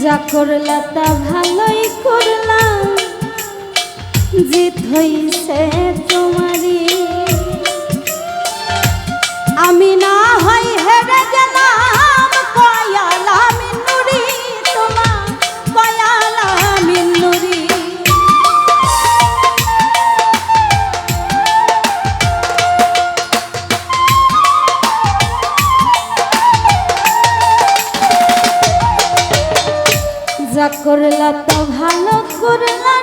যা করলা তা ভালোই করলাম, জিত হইছে তোমারই। আমি না হয় হেরে গেলাম কয়ালা মিনুরি, তোমার কয়ালা মিনুরি। যা করলা তা ভালো করলা